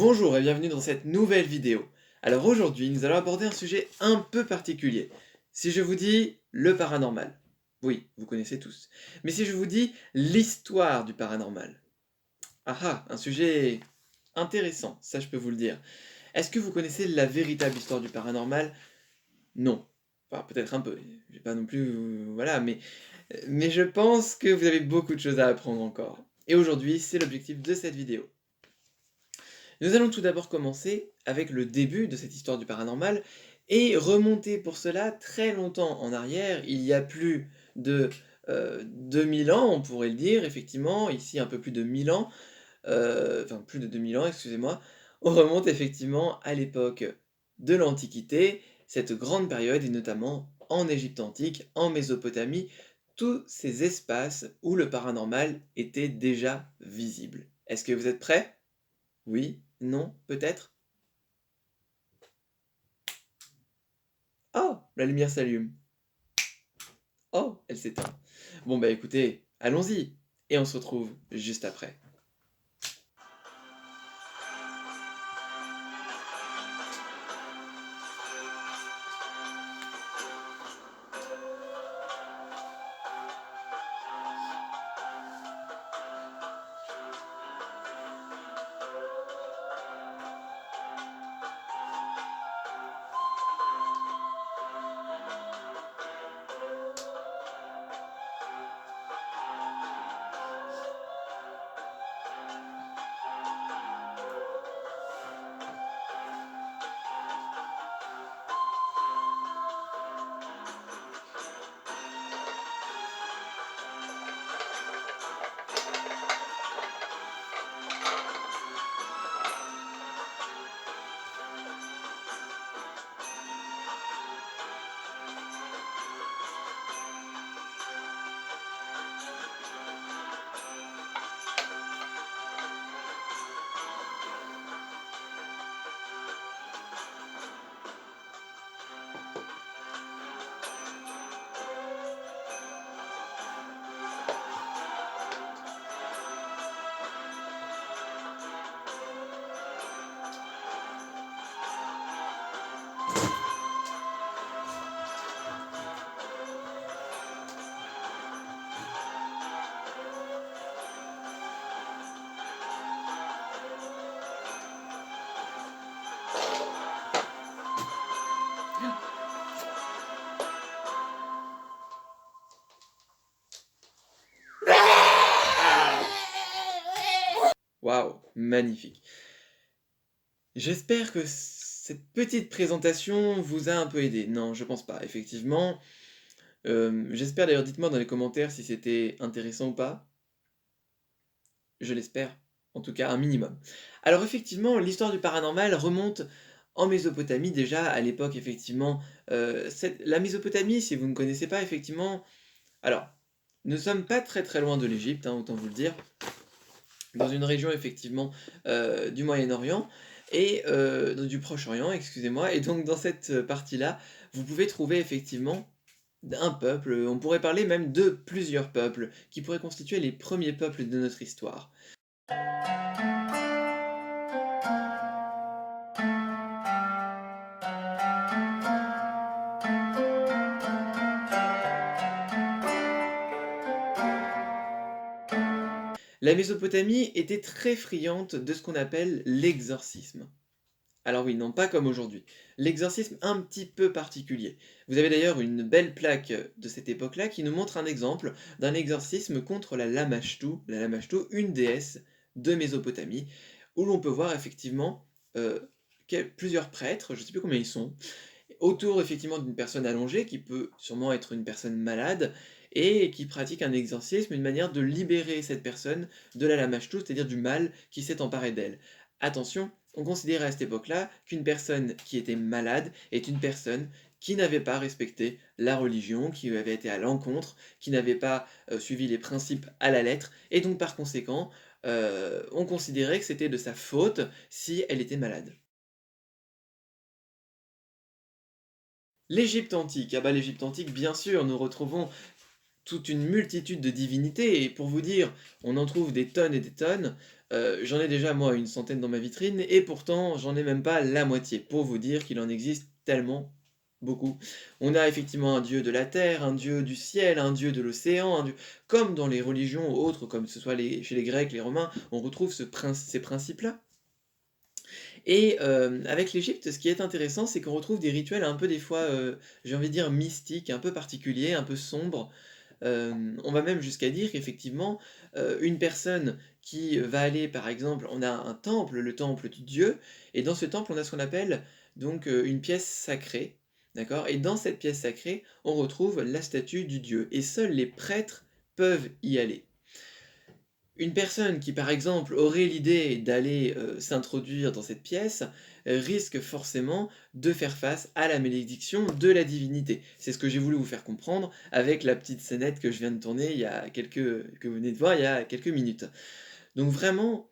Bonjour et bienvenue dans cette nouvelle vidéo. Alors aujourd'hui, nous allons aborder un sujet un peu particulier. Si je vous dis le paranormal, oui, vous connaissez tous. Mais si je vous dis l'histoire du paranormal, ah ah, un sujet intéressant, ça je peux vous le dire. Est-ce que vous connaissez la véritable histoire du paranormal? Non. Enfin, peut-être un peu, j'ai pas non plus... voilà, mais je pense que vous avez beaucoup de choses à apprendre encore. Et aujourd'hui, c'est l'objectif de cette vidéo. Nous allons tout d'abord commencer avec le début de cette histoire du paranormal et remonter pour cela très longtemps en arrière, il y a plus de 2000 ans, on pourrait le dire, effectivement, ici un peu plus de 1000 ans, enfin plus de 2000 ans, excusez-moi, on remonte effectivement à l'époque de l'Antiquité, cette grande période, et notamment en Égypte antique, en Mésopotamie, tous ces espaces où le paranormal était déjà visible. Est-ce que vous êtes prêts? Oui? Non? Peut-être? Oh! La lumière s'allume. Oh! Elle s'éteint. Bon bah écoutez, allons-y! Et on se retrouve juste après. Waouh! Magnifique. J'espère que cette petite présentation vous a un peu aidé. Non, je pense pas, effectivement. J'espère d'ailleurs, dites-moi dans les commentaires si c'était intéressant ou pas. Je l'espère, en tout cas un minimum. Alors effectivement, l'histoire du paranormal remonte en Mésopotamie déjà, à l'époque effectivement, la Mésopotamie, si vous ne connaissez pas effectivement, alors, nous ne sommes pas très très loin de l'Égypte, hein, autant vous le dire, dans une région effectivement du Moyen-Orient, et du Proche-Orient, excusez-moi, et donc dans cette partie-là, vous pouvez trouver effectivement un peuple, on pourrait parler même de plusieurs peuples, qui pourraient constituer les premiers peuples de notre histoire. La Mésopotamie était très friande de ce qu'on appelle l'exorcisme. Alors oui, non pas comme aujourd'hui. L'exorcisme un petit peu particulier. Vous avez d'ailleurs une belle plaque de cette époque-là qui nous montre un exemple d'un exorcisme contre la Lamashtu, une déesse de Mésopotamie, où l'on peut voir effectivement plusieurs prêtres, je ne sais plus combien ils sont, autour effectivement d'une personne allongée, qui peut sûrement être une personne malade, et qui pratique un exorcisme, une manière de libérer cette personne de la Lamashtu, c'est-à-dire du mal qui s'est emparé d'elle. Attention, on considérait à cette époque-là qu'une personne qui était malade est une personne qui n'avait pas respecté la religion, qui avait été à l'encontre, qui n'avait pas suivi les principes à la lettre, et donc par conséquent, on considérait que c'était de sa faute si elle était malade. L'Égypte antique, ah bah l'Égypte antique, bien sûr, nous retrouvons toute une multitude de divinités, et pour vous dire, on en trouve des tonnes et des tonnes. J'en ai déjà moi une centaine dans ma vitrine et pourtant j'en ai même pas la moitié, pour vous dire qu'il en existe tellement beaucoup. On a effectivement un dieu de la terre, un dieu du ciel, un dieu de l'océan, un dieu comme dans les religions autres, comme ce soit chez les Grecs, les Romains, on retrouve ces principes-là. Et avec l'Égypte, ce qui est intéressant, c'est qu'on retrouve des rituels un peu des fois, j'ai envie de dire mystiques, un peu particuliers, un peu sombres. On va même jusqu'à dire qu'effectivement, une personne qui va aller par exemple, on a un temple, le temple du dieu, et dans ce temple, on a ce qu'on appelle donc, une pièce sacrée, d'accord? Et dans cette pièce sacrée, on retrouve la statue du dieu, et seuls les prêtres peuvent y aller. Une personne qui, par exemple, aurait l'idée d'aller, s'introduire dans cette pièce, risque forcément de faire face à la malédiction de la divinité. C'est ce que j'ai voulu vous faire comprendre avec la petite scénette que je viens de tourner il y a que vous venez de voir il y a quelques minutes. Donc vraiment,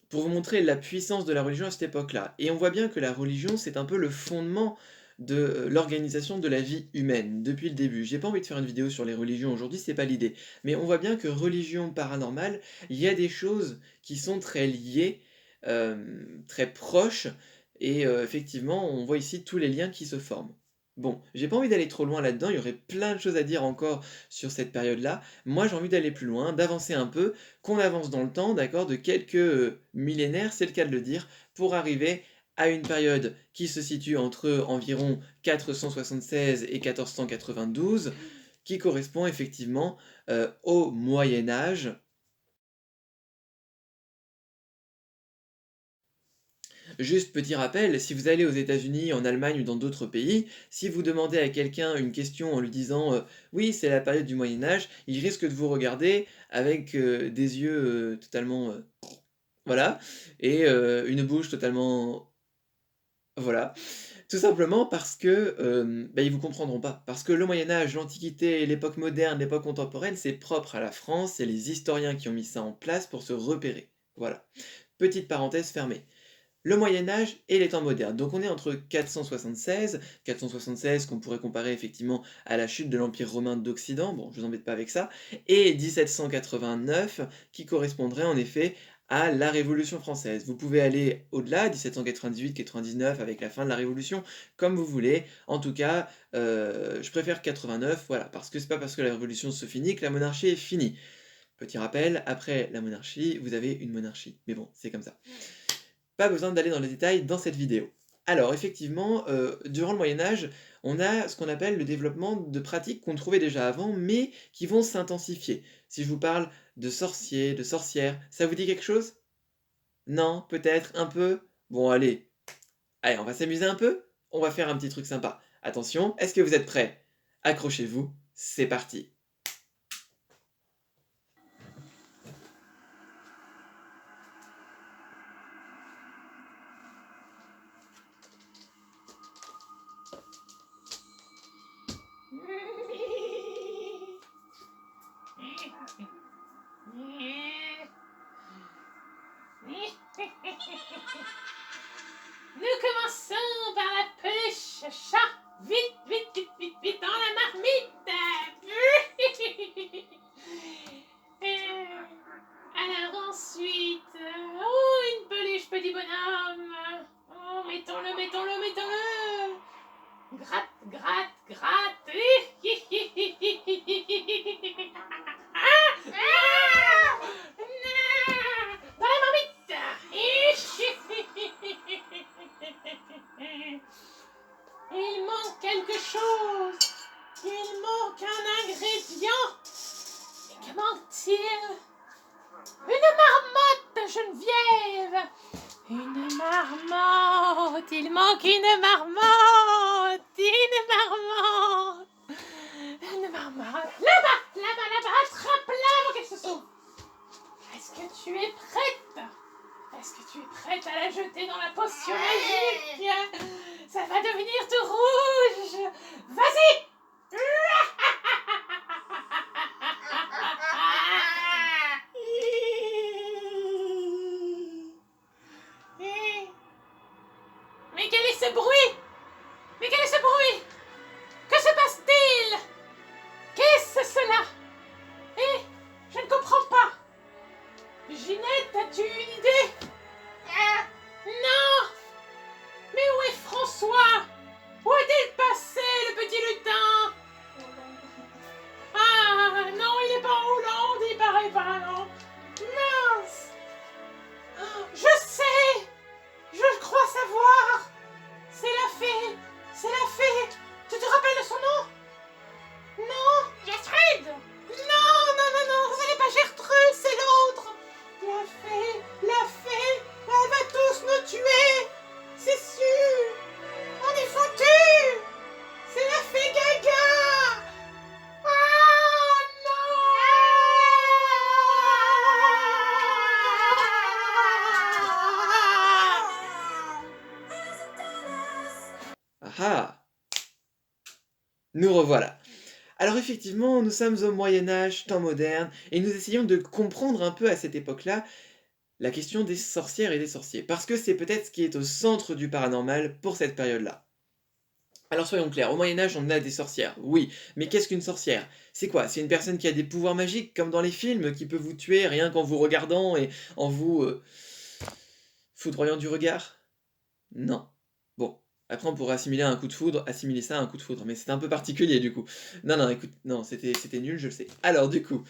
pour vous montrer la puissance de la religion à cette époque-là. Et on voit bien que la religion, c'est un peu le fondement de l'organisation de la vie humaine, depuis le début. J'ai pas envie de faire une vidéo sur les religions aujourd'hui, c'est pas l'idée. Mais on voit bien que religion paranormale, il y a des choses qui sont très liées, très proches, et effectivement, on voit ici tous les liens qui se forment. Bon, j'ai pas envie d'aller trop loin là-dedans, il y aurait plein de choses à dire encore sur cette période-là. Moi, j'ai envie d'aller plus loin, d'avancer un peu, qu'on avance dans le temps, d'accord, de quelques millénaires, c'est le cas de le dire, pour arriver à une période qui se situe entre environ 476 et 1492, qui correspond effectivement au Moyen Âge. Juste petit rappel, si vous allez aux États-Unis, en Allemagne ou dans d'autres pays, si vous demandez à quelqu'un une question en lui disant oui, c'est la période du Moyen Âge, il risque de vous regarder avec des yeux totalement voilà, et une bouche totalement voilà. Tout simplement parce que, bah, ils vous comprendront pas. Parce que le Moyen Âge, l'Antiquité, l'époque moderne, l'époque contemporaine, c'est propre à la France, c'est les historiens qui ont mis ça en place pour se repérer. Voilà. Petite parenthèse fermée. Le Moyen Âge et les temps modernes. Donc on est entre 476 qu'on pourrait comparer effectivement à la chute de l'Empire romain d'Occident, bon je vous embête pas avec ça, et 1789 qui correspondrait en effet à la Révolution française. Vous pouvez aller au-delà, 1798-99 avec la fin de la Révolution, comme vous voulez. En tout cas, je préfère 89, voilà, parce que c'est pas parce que la Révolution se finit que la monarchie est finie. Petit rappel, après la monarchie, vous avez une monarchie. Mais bon, c'est comme ça. Pas besoin d'aller dans les détails dans cette vidéo. Alors effectivement, durant le Moyen Âge, on a ce qu'on appelle le développement de pratiques qu'on trouvait déjà avant, mais qui vont s'intensifier. Si je vous parle de sorciers, de sorcières, ça vous dit quelque chose? Non? Peut-être? Un peu? Bon allez, allez, on va s'amuser un peu? On va faire un petit truc sympa. Attention, est-ce que vous êtes prêts? Accrochez-vous, c'est parti! Nous commençons par la pêche à chat. Vite, vite, vite, vite, vite dans la marmite. Alors ensuite, oh, une peluche, petit bonhomme. Oh, mettons-le, mettons-le, mettons-le. Gratte, gratte, gratte. Dans la marmite. Il manque quelque chose. Il manque un ingrédient. Et que manque-t-il? Une marmotte, Geneviève. Une marmotte. Il manque une marmotte. Une marmotte. Une marmotte. Là-bas, là-bas, là-bas. Attrape-la, mon qu'elle se sauve. Est-ce que tu es prête? Est-ce que tu es prête à la jeter dans la potion magique? Ça va devenir tout rouge. Vas-y. Mais quel est ce bruit? Mais quel est ce bruit? Nous revoilà. Alors effectivement, nous sommes au Moyen Âge, temps moderne, et nous essayons de comprendre un peu à cette époque-là la question des sorcières et des sorciers, parce que c'est peut-être ce qui est au centre du paranormal pour cette période-là. Alors soyons clairs, au Moyen Âge on a des sorcières, oui, mais qu'est-ce qu'une sorcière? C'est quoi? C'est une personne qui a des pouvoirs magiques, comme dans les films, qui peut vous tuer rien qu'en vous regardant et en vous foudroyant du regard? Non. Bon, après on pourrait assimiler ça à un coup de foudre, mais c'est un peu particulier du coup. Non, non, écoute, non, c'était nul, je le sais. Alors du coup,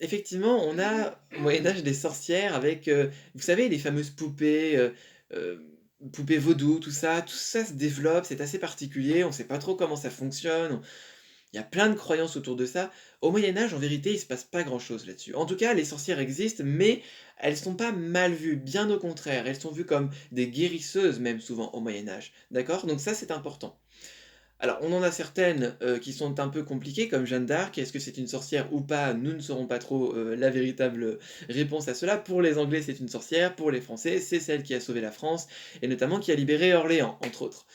effectivement, on a au Moyen Âge des sorcières avec, vous savez, les fameuses poupées, poupées vaudou, tout ça se développe, c'est assez particulier, on sait pas trop comment ça fonctionne, il y a plein de croyances autour de ça. Au Moyen Âge, en vérité, il se passe pas grand-chose là-dessus. En tout cas, les sorcières existent, mais elles sont pas mal vues, bien au contraire. Elles sont vues comme des guérisseuses même souvent au Moyen Âge. D'accord? Donc ça, c'est important. Alors, on en a certaines qui sont un peu compliquées, comme Jeanne d'Arc. Est-ce que c'est une sorcière ou pas? Nous ne saurons pas trop la véritable réponse à cela. Pour les Anglais, c'est une sorcière. Pour les Français, c'est celle qui a sauvé la France, et notamment qui a libéré Orléans, entre autres.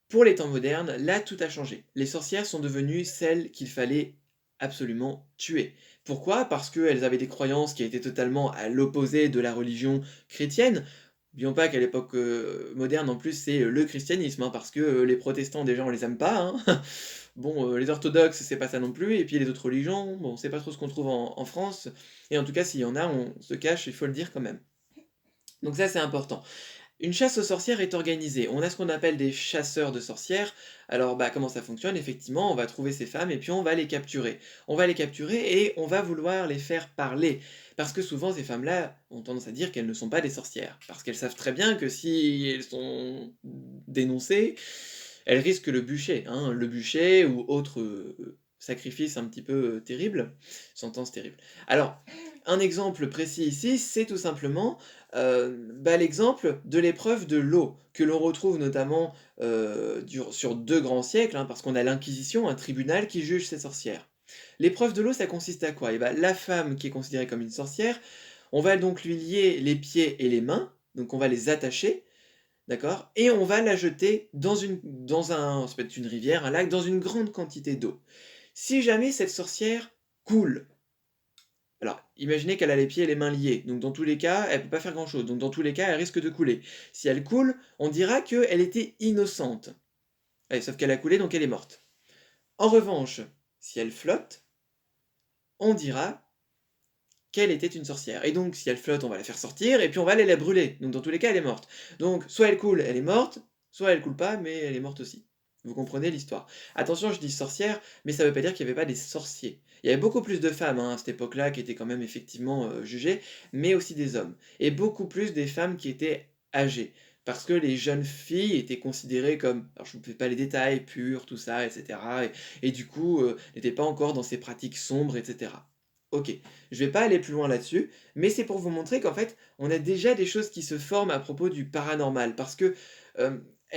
Pour les temps modernes, là, tout a changé. Les sorcières sont devenues celles qu'il fallait absolument tuer. Pourquoi? Parce qu'elles avaient des croyances qui étaient totalement à l'opposé de la religion chrétienne. N'oublions pas qu'à l'époque moderne, en plus, c'est le christianisme, hein, parce que les protestants, déjà, on les aime pas, hein. Bon, les orthodoxes, c'est pas ça non plus, et puis les autres religions, bon, c'est pas trop ce qu'on trouve en France, et en tout cas, s'il y en a, on se cache, il faut le dire quand même. Donc ça, c'est important. Une chasse aux sorcières est organisée. On a ce qu'on appelle des chasseurs de sorcières. Alors, bah, comment ça fonctionne? Effectivement, on va trouver ces femmes et puis on va les capturer. On va les capturer et on va vouloir les faire parler. Parce que souvent, ces femmes-là ont tendance à dire qu'elles ne sont pas des sorcières. Parce qu'elles savent très bien que si elles sont dénoncées, elles risquent le bûcher, hein, le bûcher ou autre sacrifice un petit peu terrible, sentence terrible. Alors, un exemple précis ici, c'est tout simplement bah, l'exemple de l'épreuve de l'eau, que l'on retrouve notamment sur 2 grands siècles, hein, parce qu'on a l'Inquisition, un tribunal qui juge ces sorcières. L'épreuve de l'eau, ça consiste à quoi? Et bah, la femme qui est considérée comme une sorcière, on va donc lui lier les pieds et les mains, donc on va les attacher, d'accord? Et on va la jeter ça peut être une rivière, un lac, dans une grande quantité d'eau. Si jamais cette sorcière coule, alors imaginez qu'elle a les pieds et les mains liés, donc dans tous les cas, elle peut pas faire grand-chose, donc dans tous les cas, elle risque de couler. Si elle coule, on dira qu'elle était innocente. Ouais, sauf qu'elle a coulé, donc elle est morte. En revanche, si elle flotte, on dira qu'elle était une sorcière. Et donc, si elle flotte, on va la faire sortir, et puis on va aller la brûler. Donc dans tous les cas, elle est morte. Donc, soit elle coule, elle est morte, soit elle coule pas, mais elle est morte aussi. Vous comprenez l'histoire. Attention, je dis sorcière, mais ça veut pas dire qu'il y avait pas des sorciers. Il y avait beaucoup plus de femmes, hein, à cette époque-là qui étaient quand même effectivement jugées, mais aussi des hommes. Et beaucoup plus des femmes qui étaient âgées. Parce que les jeunes filles étaient considérées comme, alors je ne vous fais pas les détails, pures, tout ça, etc. Et du coup, n'étaient pas encore dans ces pratiques sombres, etc. Ok, je vais pas aller plus loin là-dessus, mais c'est pour vous montrer qu'en fait, on a déjà des choses qui se forment à propos du paranormal, parce que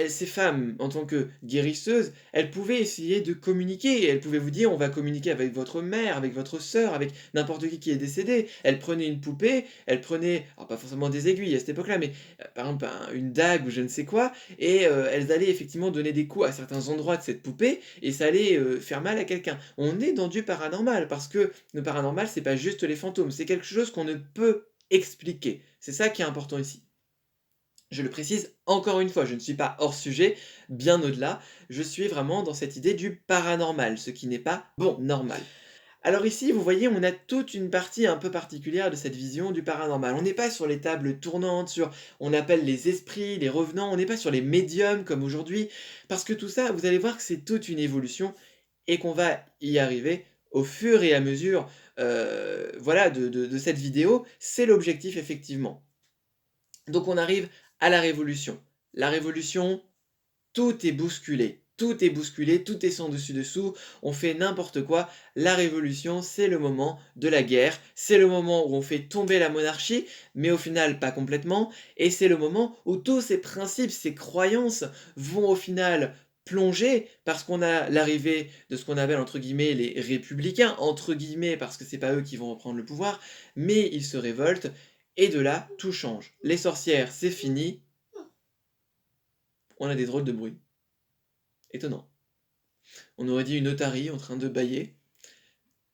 ces femmes, en tant que guérisseuses, elles pouvaient essayer de communiquer, elles pouvaient vous dire, on va communiquer avec votre mère, avec votre sœur, avec n'importe qui est décédé. Elles prenaient une poupée, elles prenaient, alors pas forcément des aiguilles à cette époque-là, mais par exemple une dague ou je ne sais quoi, et elles allaient effectivement donner des coups à certains endroits de cette poupée, et ça allait faire mal à quelqu'un. On est dans du paranormal, parce que le paranormal, c'est pas juste les fantômes, c'est quelque chose qu'on ne peut expliquer. C'est ça qui est important ici. Je le précise encore une fois, je ne suis pas hors sujet, bien au-delà, je suis vraiment dans cette idée du paranormal, ce qui n'est pas bon, normal. Alors ici, vous voyez, on a toute une partie un peu particulière de cette vision du paranormal. On n'est pas sur les tables tournantes, on appelle les esprits, les revenants, on n'est pas sur les médiums comme aujourd'hui, parce que tout ça, vous allez voir que c'est toute une évolution et qu'on va y arriver au fur et à mesure voilà, de cette vidéo. C'est l'objectif effectivement. Donc on arrive à la Révolution. La Révolution, tout est bousculé. Tout est bousculé, tout est sans dessus dessous, on fait n'importe quoi. La Révolution, c'est le moment de la guerre, c'est le moment où on fait tomber la monarchie, mais au final pas complètement, et c'est le moment où tous ces principes, ces croyances vont au final plonger parce qu'on a l'arrivée de ce qu'on appelle entre guillemets les républicains, entre guillemets parce que c'est pas eux qui vont reprendre le pouvoir, mais ils se révoltent, et de là tout change. Les sorcières, c'est fini, on a des drôles de bruits. Étonnant. On aurait dit une otarie en train de bâiller.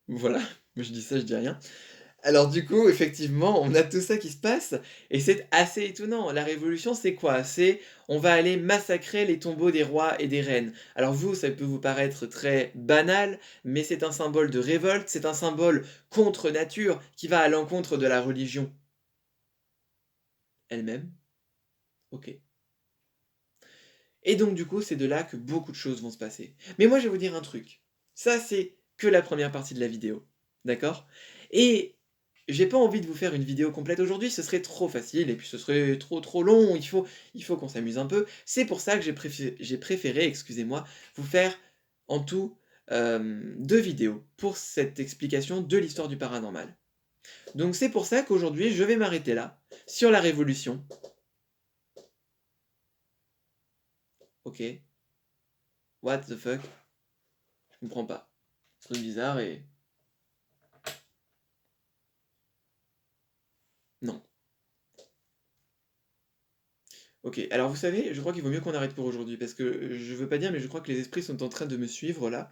Voilà, moi je dis ça, je dis rien. Alors du coup, effectivement, on a tout ça qui se passe, et c'est assez étonnant. La révolution, c'est quoi? C'est on va aller massacrer les tombeaux des rois et des reines. Alors vous, ça peut vous paraître très banal, mais c'est un symbole de révolte, c'est un symbole contre nature qui va à l'encontre de la religion elle-même. Ok. Et donc du coup, c'est de là que beaucoup de choses vont se passer. Mais moi, je vais vous dire un truc. Ça, c'est que la première partie de la vidéo. D'accord? Et j'ai pas envie de vous faire une vidéo complète aujourd'hui, ce serait trop facile, et puis ce serait trop long, il faut qu'on s'amuse un peu. C'est pour ça que j'ai préféré, excusez-moi, vous faire en tout 2 vidéos pour cette explication de l'histoire du paranormal. Donc c'est pour ça qu'aujourd'hui, je vais m'arrêter là, sur la Révolution. Ok. What the fuck? Je comprends pas. C'est trop bizarre et... Non. Ok, alors vous savez, je crois qu'il vaut mieux qu'on arrête pour aujourd'hui, parce que je veux pas dire, mais je crois que les esprits sont en train de me suivre là.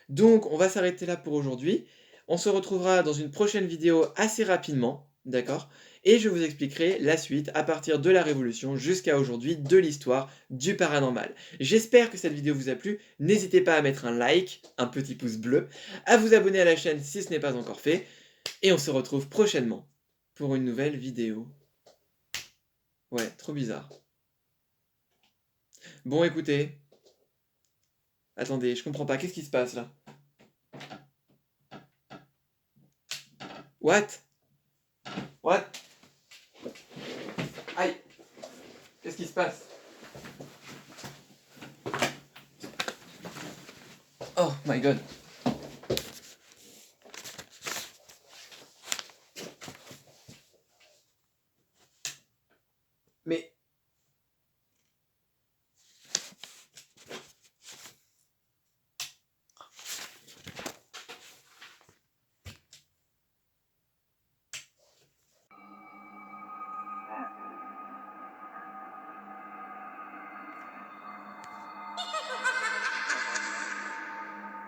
Donc on va s'arrêter là pour aujourd'hui. On se retrouvera dans une prochaine vidéo assez rapidement, d'accord? Et je vous expliquerai la suite à partir de la Révolution jusqu'à aujourd'hui de l'histoire du paranormal. J'espère que cette vidéo vous a plu. N'hésitez pas à mettre un like, un petit pouce bleu, à vous abonner à la chaîne si ce n'est pas encore fait, et on se retrouve prochainement pour une nouvelle vidéo. Ouais, trop bizarre. Bon, écoutez. Attendez, je comprends pas. Qu'est-ce qui se passe là? What? What? Aïe! Qu'est-ce qui se passe? Oh my god. Mais